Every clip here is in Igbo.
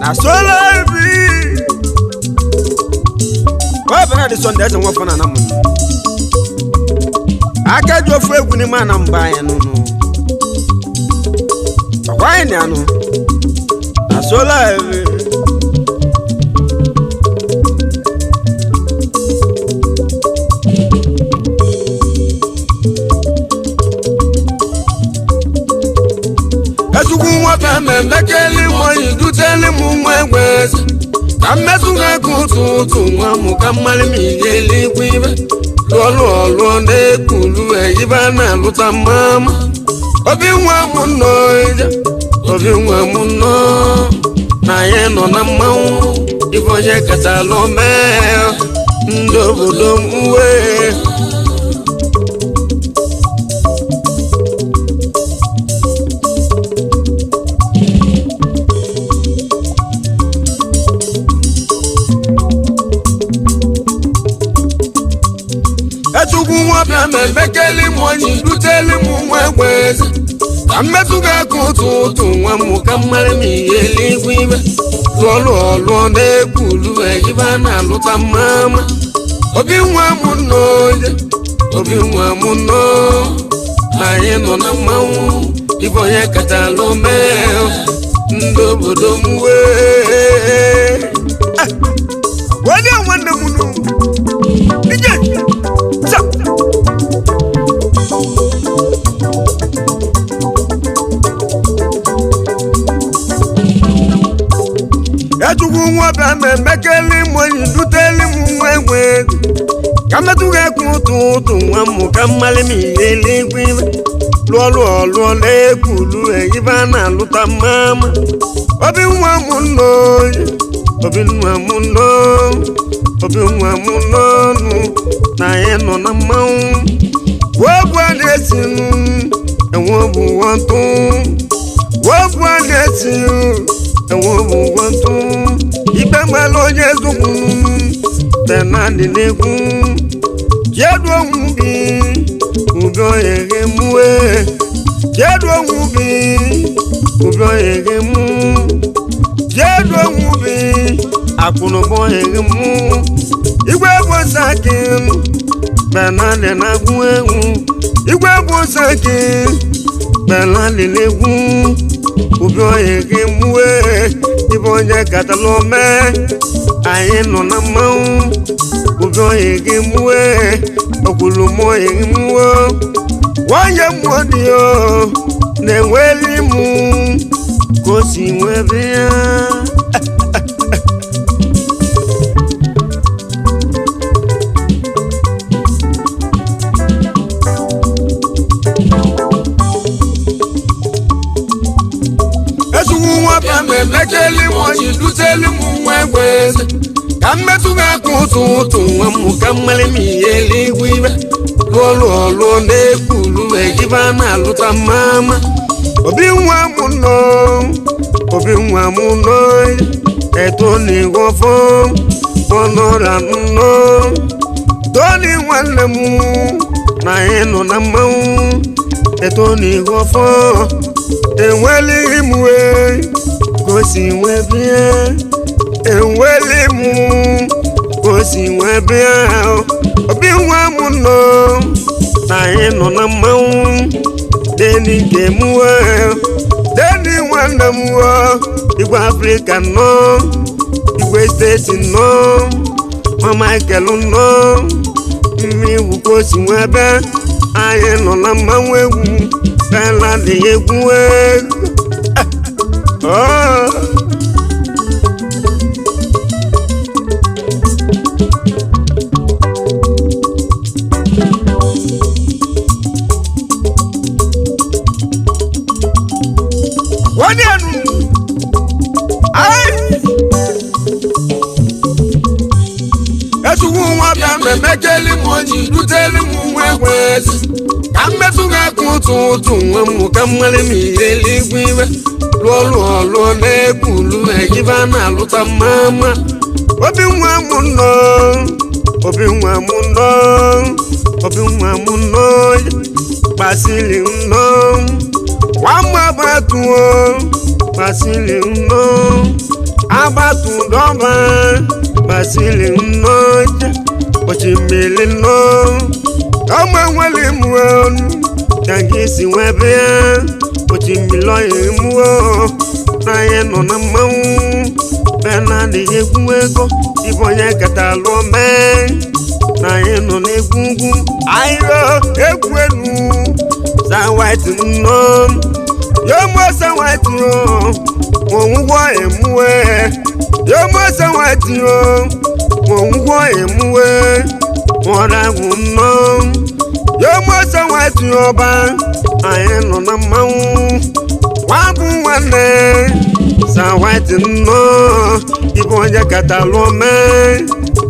asola bi wa bana de sonde ete wo fana na mo aka jo fu egwu ni ma na mba ya no no why ni anu asola bi mekeli moyi duteli mu mwegwes kametunga kututu mwamu kamali migeli kwibe lolo ne kulu eyibana luta mama obi nwa muno na yeno na mawu iboje katalome ndobodo muwe mekeli moyi duteli mu mwegwes kametunga kututu mwamu kamali migeli kwibe lolo ne kulu eyibana luta mama obi nwa muno na yeno na mawu iboye katalome ndobodo muwe wadi wanda munu ije sa etugu nwa bia mekeli moyi duteli mu mwegwe kametuga kututu nwamu kamali migeli kwibe lolo ne kulu eyibana luta mama obi nwa muno na yeno na mawu wobu adesinu enwobu wantu wobu adesinu enwobu wantu ibe malo yesu tenani neku jedu onwubi ubyo yege muwe jedu onwubi ubyo yege mu jedu onwubi akuno bo yege mu igwe bosakin benale na gwewu igwe bosakin benale lewu ubyo yege muwe ibonye katalome ayeno na mawu ubyo yege muwe okulumo yege muwe wanye mwodio neweli mu kosi mwebea mekeli moyi duteli mu mwegwes kametunga kututu mwamu kamali migeli kwibe lolo ne kulu eyibana luta mama obi nwa muno etoni gofo onora no doni wanemu na yeno na mawu etoni gofo enweli muwe kosi webia enweli mu kosi webia obi nwa muno na yeno na mawu deni gemuwe deni wanda muwa igwe Africa no igwe States no mama ikelu no imi wukosi webe ayeno na mawu egwu kala de egwu wadi anu ai etugu nwa bia mekeli moyi duteli mu mwegwes kametunga kututu nwamu kamali migeli kwibe lolo ne kulu eyibana luta mama obi nwa muno basili no wama batuo basili no batu doma basili noja ochimili no kama wale muonu tangisi webea ochimilo yemuo na yeno na mau pena de yeguego ibonya katalo me na yeno na egungu ayo egwenu sa white no yomo sa white no wonwo emuwe yomo sa white no wonwo emuwe ora gunno yomo sa white oba ayeno na mau wabu wane sa white no ibonya katalo me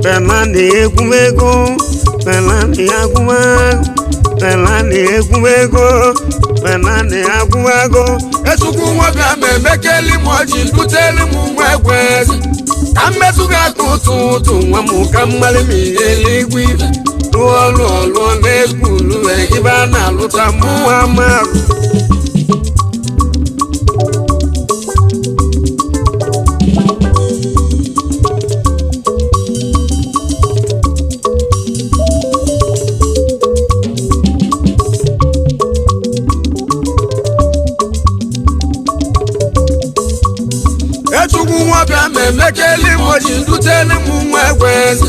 pena de egumego pena de aguma pena de egumego pena de agumago esuku nwoga memekeli moji duteli mu mwegweze kamesuga kututu nwamu kamali mi eligwi luolu nekulu egiba na luta mu amaru memekeli moji duteli mu mwegweze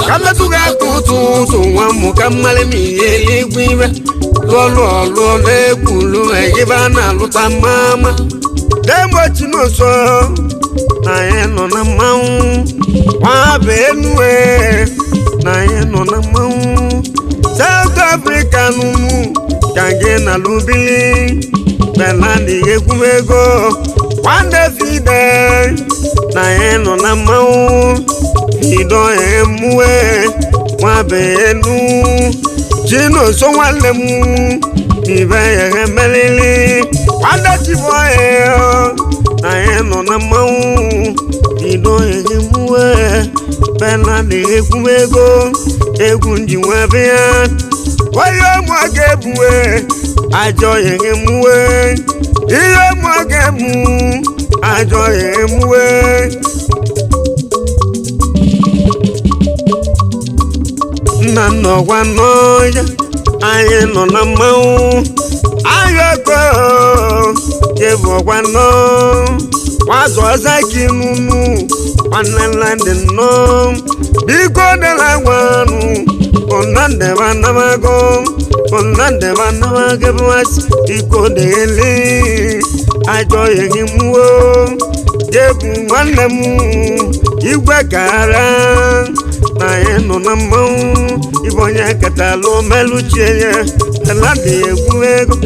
kamesuga kututu nwamu kamali mi eligwi luolu nekulu egiba na luta mama demo chinoso na yeno na mau wa benue na yeno na mau South Africa numu kange na lubili belandi egumego wande fide na yeno na mau fido emue wa benu chino so walemu ibe yemelili wande chiboe na yeno na mau fido emue belandi egumego egunji wabia wayo mwagebuwe ajo yemuwe iyo mwagemu ajo yemuwe nano wanoya aye no na mau ayo ko jebo wano wazo zaki nunu wanalande no biko de la wanu onande banamago onande banamage bwas biko de li ajo yemuwo jebu wanemu igwe kara na yeno na mau ibonya katalo melucheye alade egwego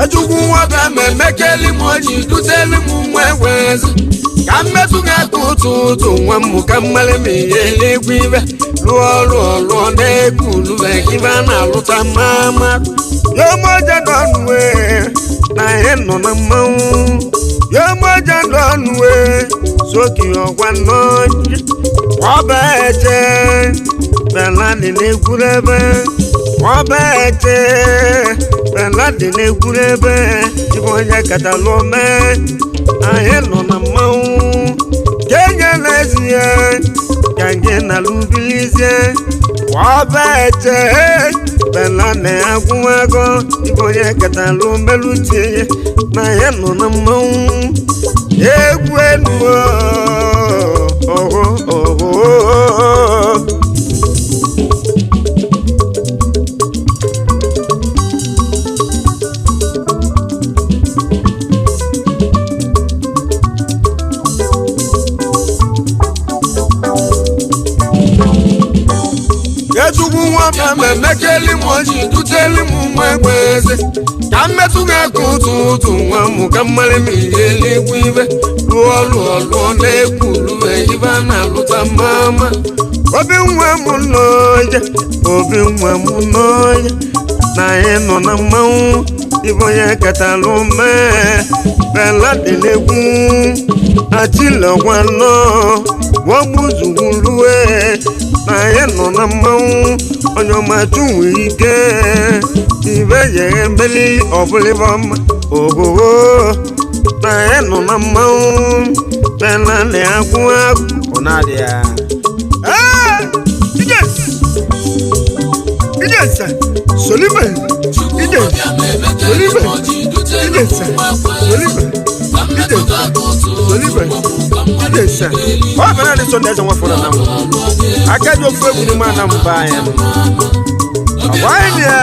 ejugu waga memekeli moji duteli mu mwegweze kamesuga kututu nwamu kamale mi eligwibe luolu nekulu egiba na luta mama yomoja donwe na yeno na mau yomoja donwe soki ogwanoje wabeje belani negurebe wabeje belani negurebe ibonya katalome ayeno na mau kenya lezie kange na lubilizie wabeje belani agumago ibonya katalome lutie na yeno na mau egwenu ejugu waka memekeli moji duteli mu mwegweze kamesuga kututu nwamu kamali mi eligwibe luolu nekulu egiba na luta mama obi nwa munoya na yeno na mau ibonya katalome beladi negu atilo wano wabuzugulue na ya nọ na mmanwụ onye ọmachu nwere ike ibe yere mbeli ọbụlịba ọma ogogo na ya nọ na mmanwụ pena na-akwụ agwụ ọ na-adị ya Idesa Soliman Idesa Soliman Idesa Soliman Idesa Soliman Idesa ọ bụ na ndị Sunday nwa fọrọ na m aka dị ofu egwu n'ime ana mba anya agwaghị ya